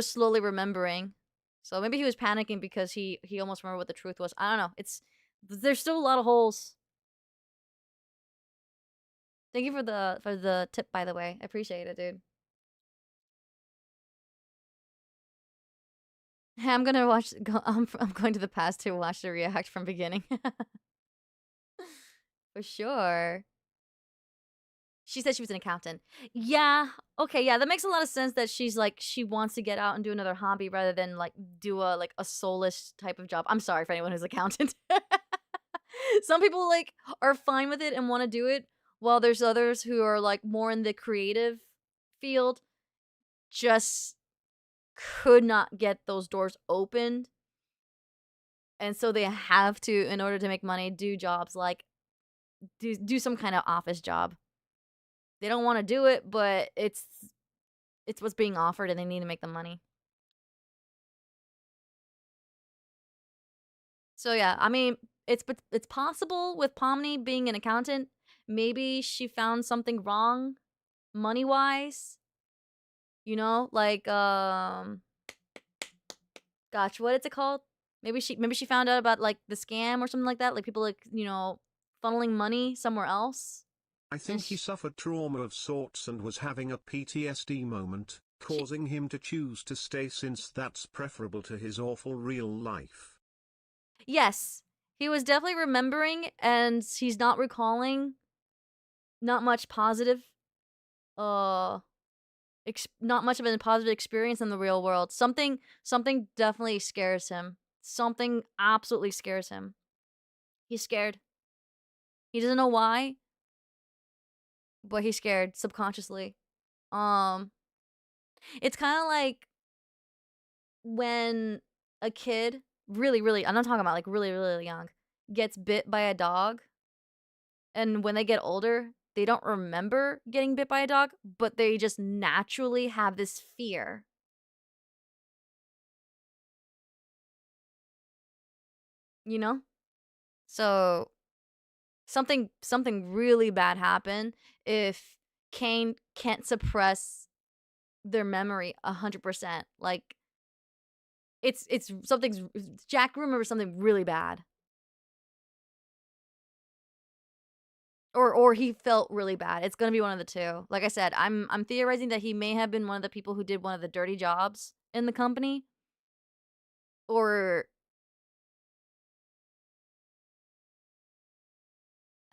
slowly remembering. So maybe he was panicking because he almost remembered what the truth was. I don't know. There's still a lot of holes. Thank you for the tip, by the way. I appreciate it, dude. I'm gonna I'm going to the past to watch the react from beginning. For sure. She said she was an accountant. Yeah. Okay, yeah, that makes a lot of sense that she's like she wants to get out and do another hobby rather than like do a soulless type of job. I'm sorry for anyone who's an accountant. Some people like are fine with it and want to do it, while there's others who are like more in the creative field just could not get those doors opened. And so they have to, in order to make money, do jobs like do some kind of office job. They don't want to do it, but it's what's being offered and they need to make the money. So yeah, I mean, it's possible with Pomni being an accountant. Maybe she found something wrong money-wise. You know, like gosh, what is it called? Maybe she found out about like the scam or something like that, like people like, you know, funneling money somewhere else. I think he suffered trauma of sorts and was having a PTSD moment, causing him to choose to stay since that's preferable to his awful real life. Yes, he was definitely remembering and he's not recalling not much positive not much of a positive experience in the real world. Something definitely scares him. Something absolutely scares him. He's scared. He doesn't know why, but he's scared subconsciously. It's kind of like when a kid, really, I'm not talking about like really young, gets bit by a dog, and when they get older, they don't remember getting bit by a dog, but they just naturally have this fear. You know? So something really bad happened if Kane can't suppress their memory 100%. Like it's Jack remembers something really bad. Or he felt really bad. It's gonna be one of the two. Like I said, I'm theorizing that he may have been one of the people who did one of the dirty jobs in the company. Or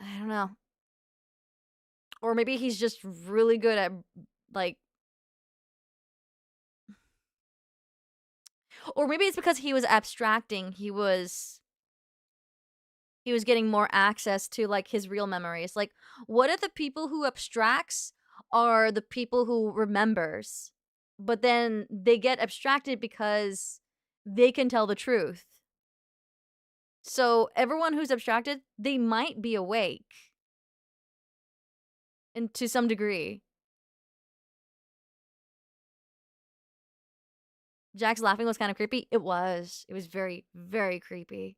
I don't know. Or maybe he's just really good at like, or maybe it's because he was abstracting. He was getting more access to like his real memories. Like, what if the people who abstracts are the people who remembers, but then they get abstracted because they can tell the truth. So everyone who's abstracted, they might be awake. And to some degree. Jack's laughing was kind of creepy. It was. It was very, very creepy.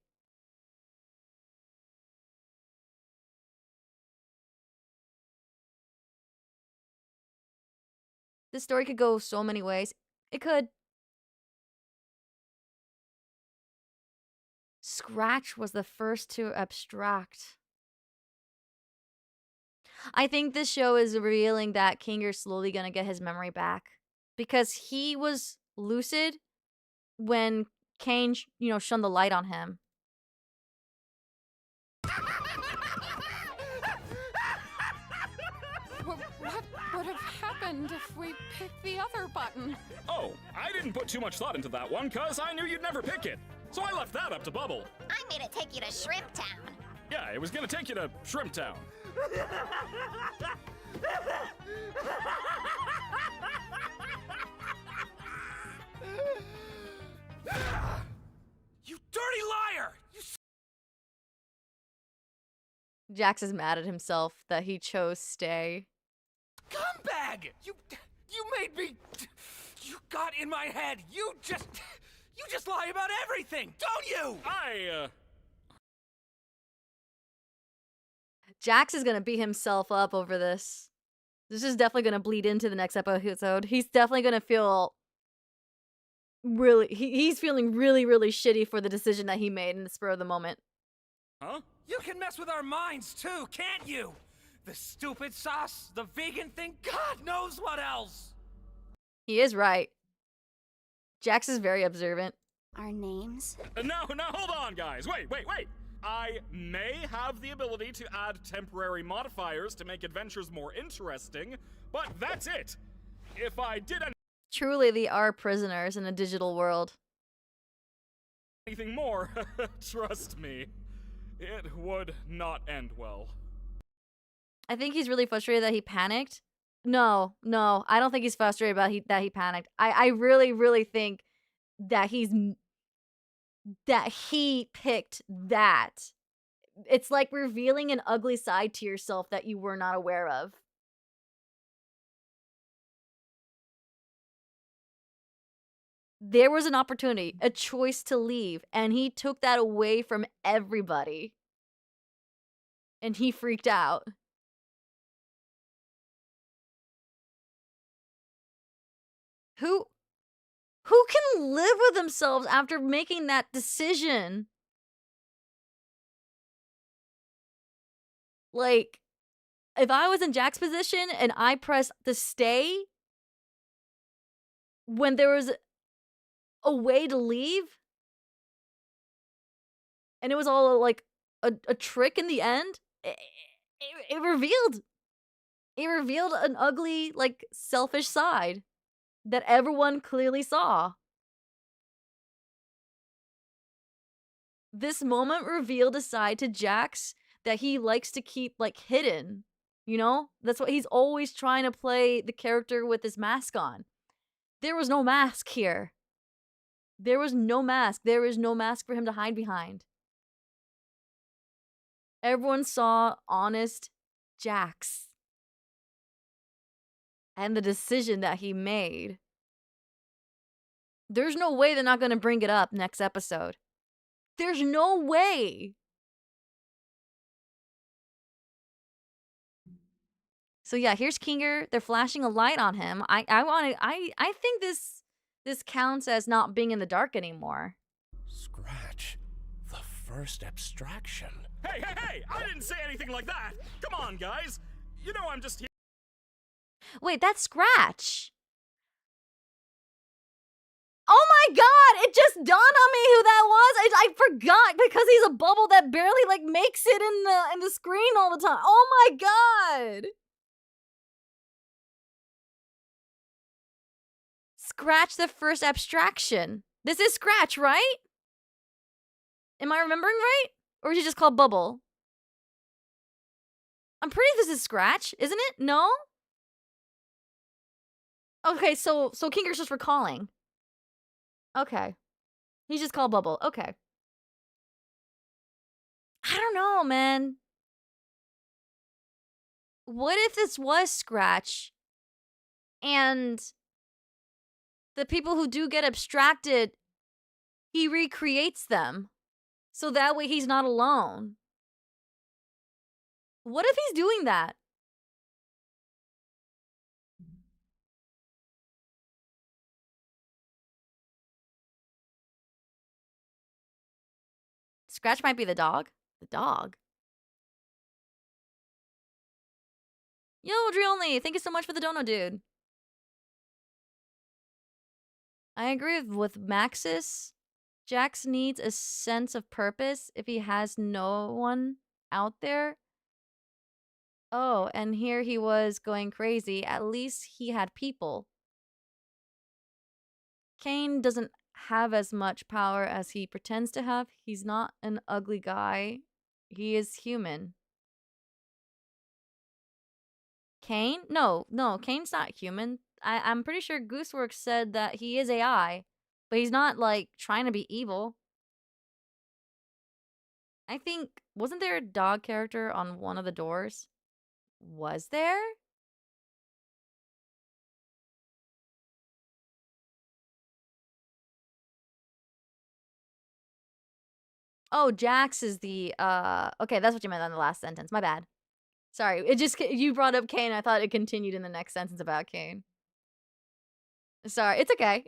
This story could go so many ways. It could. Scratch was the first to abstract. I think this show is revealing that Kinger's slowly gonna get his memory back. Because he was lucid when Kane, shone the light on him. What would have happened if we picked the other button? Oh, I didn't put too much thought into that one, cause I knew you'd never pick it. So I left that up to Bubble. I made it take you to Shrimp Town. Yeah, it was gonna take you to Shrimp Town. You dirty liar! Jax is mad at himself that he chose stay. Scumbag! You made me... You got in my head. You just lie about everything, don't you? Jax is gonna beat himself up over this. This is definitely gonna bleed into the next episode. He's definitely gonna feel really... He's feeling really, really shitty for the decision that he made in the spur of the moment. Huh? You can mess with our minds too, can't you? The stupid sauce, the vegan thing, God knows what else! He is right. Jax is very observant. Our names? No, hold on, guys. Wait. I may have the ability to add temporary modifiers to make adventures more interesting, but that's it. If I did Truly, they are prisoners in a digital world. anything more, trust me, it would not end well. I think he's really frustrated that he panicked. No, I don't think he's frustrated about that he panicked. I really, really think that he picked that. It's like revealing an ugly side to yourself that you were not aware of. There was an opportunity, a choice to leave, and he took that away from everybody. And he freaked out. Who can live with themselves after making that decision? Like, if I was in Jack's position and I pressed the stay when there was a way to leave, and it was all like a trick in the end, it revealed an ugly, like, selfish side that everyone clearly saw. This moment revealed a side to Jax that he likes to keep, like, hidden. You know? That's what he's always trying to play the character with his mask on. There was no mask here. There was no mask. There is no mask for him to hide behind. Everyone saw honest Jax. And the decision that he made. There's no way they're not going to bring it up next episode. There's no way. So yeah, here's Kinger. They're flashing a light on him. I think this counts as not being in the dark anymore. Scratch. The first abstraction. Hey! I didn't say anything like that! Come on, guys! You know I'm just here. Wait, that's Scratch. Oh my god! It just dawned on me who that was. I forgot because he's a bubble that barely like makes it in the screen all the time. Oh my god! Scratch the first abstraction. This is Scratch, right? Am I remembering right? Or is he just called Bubble? I'm pretty this is Scratch, isn't it? No? Okay, so Kinger's just recalling. Okay. He's just called Bubble. Okay. I don't know, man. What if this was Scratch and the people who do get abstracted, he recreates them so that way he's not alone? What if he's doing that? Scratch might be the dog. The dog. Yo, Drew Only, thank you so much for the dono, dude. I agree with Maxis. Jax needs a sense of purpose if he has no one out there. Oh, and here he was going crazy. At least he had people. Kane doesn't have as much power as he pretends to have. He's not an ugly guy. He is human. Kane? No, Kane's not human. I'm pretty sure Gooseworks said that he is AI, but he's not, like, trying to be evil. I think, wasn't there a dog character on one of the doors? Was there? Oh, Jax is the, okay, that's what you meant on the last sentence. My bad. Sorry, it just, you brought up Kane. I thought it continued in the next sentence about Kane. Sorry, it's okay.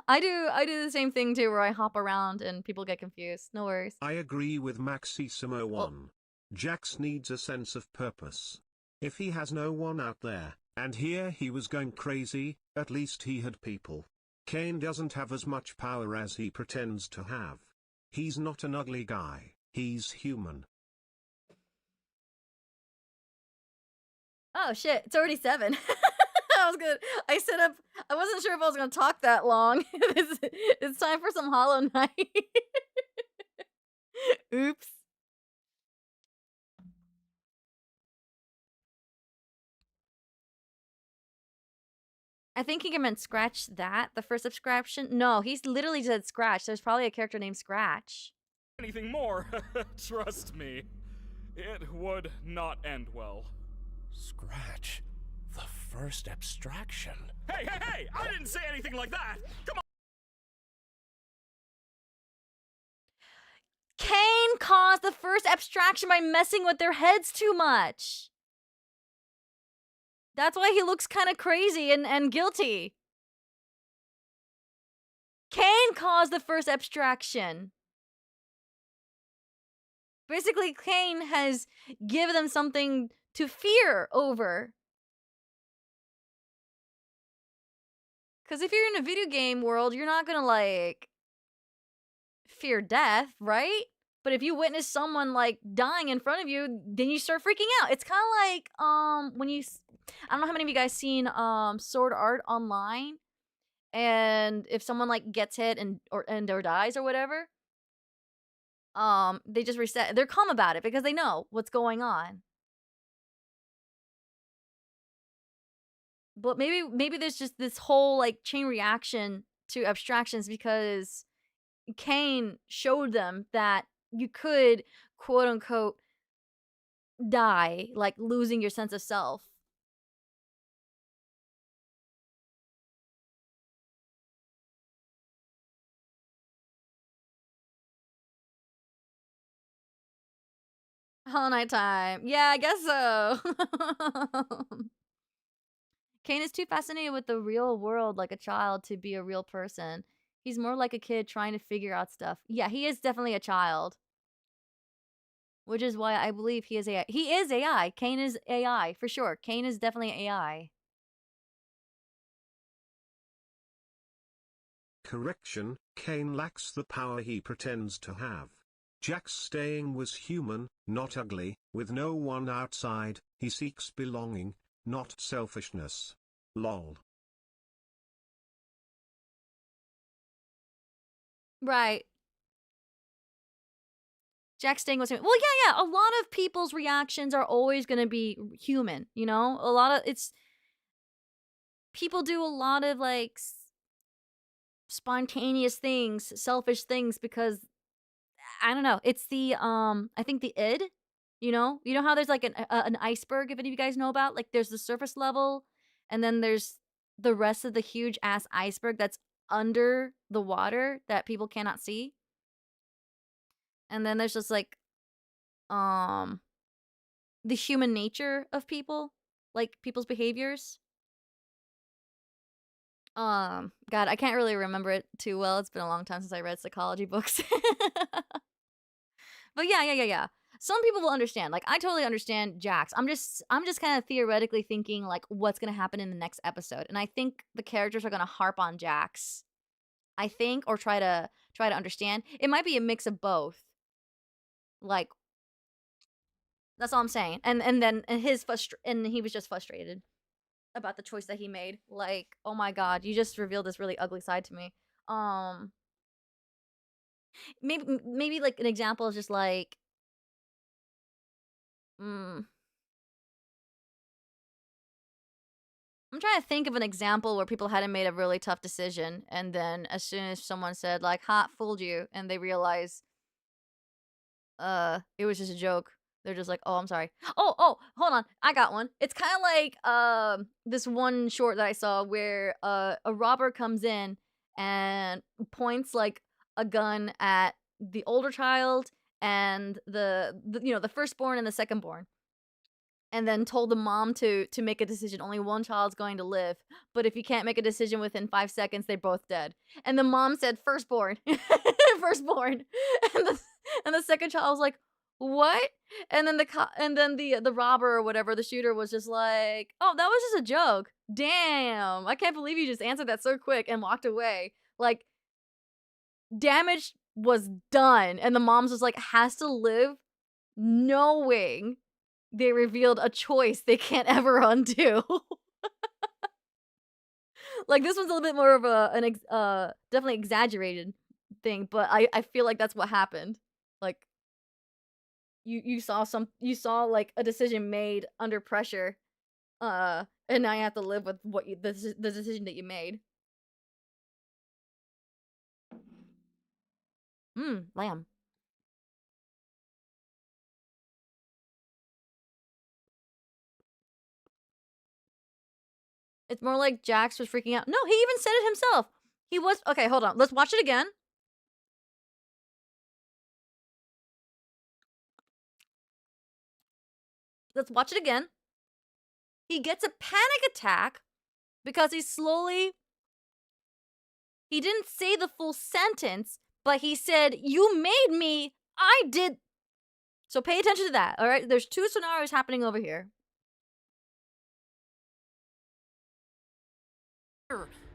I do the same thing too, where I hop around and people get confused. No worries. I agree with Maxissimo1. Jax needs a sense of purpose. If he has no one out there, and here he was going crazy, at least he had people. Kane doesn't have as much power as he pretends to have. He's not an ugly guy, he's human. Oh shit, it's already 7. That was good. I wasn't sure if I was gonna talk that long. It's time for some Hollow Knight. Oops. I think he meant Scratch that, the first subscription. No, he's literally said Scratch. There's probably a character named Scratch. Anything more, trust me, it would not end well. Scratch. The first abstraction. Hey, hey, hey! I didn't say anything like that! Come on! Cain caused the first abstraction by messing with their heads too much. That's why he looks kind of crazy and guilty. Cain caused the first abstraction. Basically, Cain has given them something to fear over. Because if you're in a video game world, you're not gonna, like, fear death, right? But if you witness someone, like, dying in front of you, then you start freaking out. It's kind of like, when you... I don't know how many of you guys seen, Sword Art Online. And if someone, like, gets hit or dies or whatever, they just reset. They're calm about it because they know what's going on. But maybe there's just this whole, like, chain reaction to abstractions because Cain showed them that you could, quote unquote, die, like losing your sense of self. Hollow Knight time. Yeah, I guess so. Cain is too fascinated with the real world like a child to be a real person. He's more like a kid trying to figure out stuff. Yeah, he is definitely a child. Which is why I believe he is AI. He is AI. Cain is AI, for sure. Cain is definitely AI. Correction, Cain lacks the power he pretends to have. Jack's staying was human, not ugly, with no one outside, he seeks belonging, not selfishness. Lol. Right. Jack staying was human. Well, yeah. A lot of people's reactions are always going to be human, you know? People do a lot of, like, spontaneous things, selfish things because, I don't know, it's the, I think the id, you know how there's, like, an iceberg, if any of you guys know about? Like, there's the surface level, and then there's the rest of the huge-ass iceberg that's under the water that people cannot see. And then there's just, like, the human nature of people, like, people's behaviors. God, I can't really remember it too well. It's been a long time since I read psychology books. But yeah. Some people will understand. Like, I totally understand Jax. I'm just kind of theoretically thinking, like, what's gonna happen in the next episode. And I think the characters are gonna harp on Jax. I think, or try to understand. It might be a mix of both. Like, that's all I'm saying. And he was just frustrated about the choice that he made. Like, oh my god, you just revealed this really ugly side to me. Maybe like an example is just like, I'm trying to think of an example where people hadn't made a really tough decision, and then as soon as someone said like, "Ha, fooled you," and they realize, it was just a joke. They're just like, "Oh, I'm sorry." Oh, hold on, I got one. It's kind of like this one short that I saw where a robber comes in and points like a gun at the older child and the firstborn and the secondborn, and then told the mom to make a decision. Only one child's going to live, but if you can't make a decision within 5 seconds, they're both dead. And the mom said firstborn, firstborn, and the second child was like, what? And then the robber or whatever, the shooter, was just like, oh, that was just a joke. Damn, I can't believe you just answered that so quick and walked away. Like, damage was done. And the mom's just like, has to live knowing they revealed a choice they can't ever undo. Like, this one's a little bit more of definitely exaggerated thing, but I feel like that's what happened. Like, you saw like a decision made under pressure, and now you have to live with the decision that you made. Lamb. It's more like Jax was freaking out. No, he even said it himself. He was okay. Hold on. Let's watch it again. Let's watch it again. He gets a panic attack because he didn't say the full sentence, but he said, "You made me. I did." So pay attention to that, all right? There's two scenarios happening over here.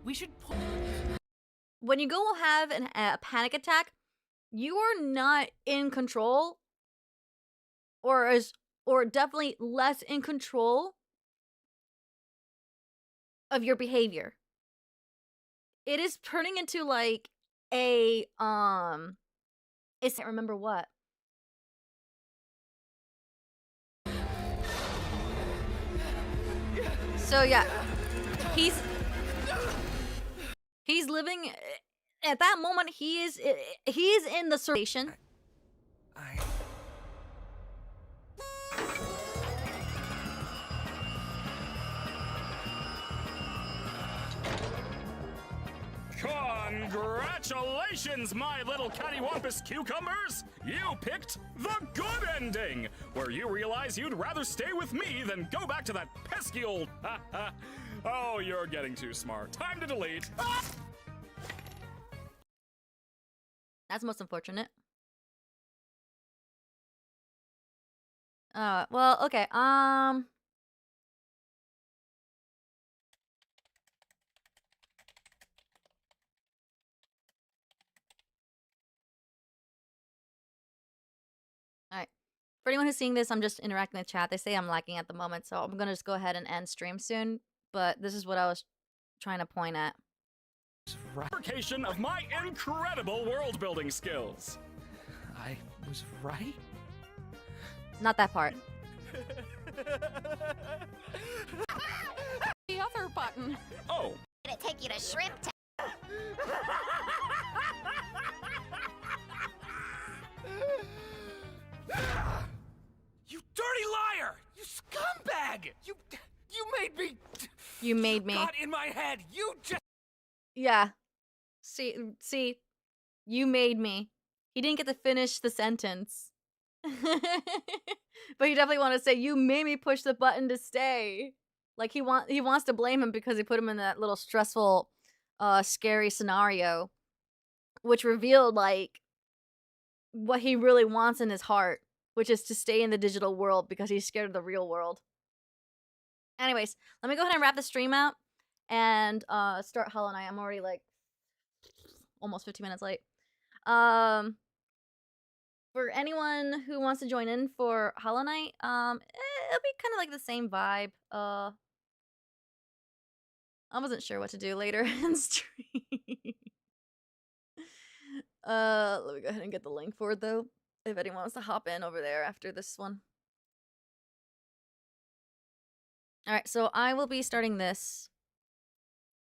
We should When you go have a panic attack, you are not in control, or definitely less in control of your behavior. It is turning into like I can't remember what. So yeah, he's living at that moment. He is in the situation. Congratulations, my little cattywampus cucumbers! You picked the good ending, where you realize you'd rather stay with me than go back to that pesky old Oh, you're getting too smart. Time to delete. That's most unfortunate. Well, okay. Alright. For anyone who's seeing this, I'm just interacting with chat. They say I'm lagging at the moment, so I'm gonna just go ahead and end stream soon. But this is what I was trying to point at. Fabrication of my incredible world building skills. I was right? Not that part. The other button. Oh. Gonna take you to Shrimp Town. You dirty liar! You scumbag! You made me. You made me. Got in my head. You just. Yeah. See, you made me. He didn't get to finish the sentence. But he definitely wanted to say, you made me push the button to stay. Like, he wants to blame him because he put him in that little stressful, scary scenario. Which revealed, like, what he really wants in his heart. Which is to stay in the digital world because he's scared of the real world. Anyways, let me go ahead and wrap the stream out. And start Hollow Knight. I'm already, like, almost 15 minutes late. For anyone who wants to join in for Hollow Knight, it'll be kind of like the same vibe. I wasn't sure what to do later in stream. Let me go ahead and get the link for it, though. If anyone wants to hop in over there after this one. Alright, so I will be starting this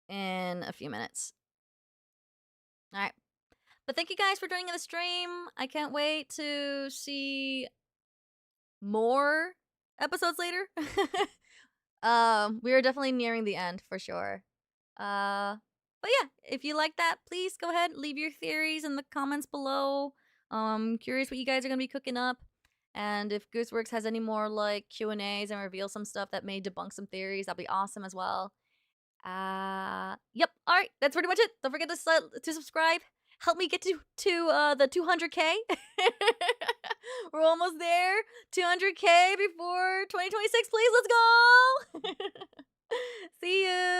in a few minutes. Alright. But thank you guys for joining the stream. I can't wait to see more episodes later. We are definitely nearing the end for sure. But yeah, if you like that, please go ahead, leave your theories in the comments below. Curious what you guys are gonna be cooking up. And if Gooseworks has any more like Q&As and reveal some stuff that may debunk some theories, that'll be awesome as well. Yep. All right, that's pretty much it. Don't forget to subscribe. Help me get to the 200K. We're almost there. 200K before 2026, please. Let's go. See you.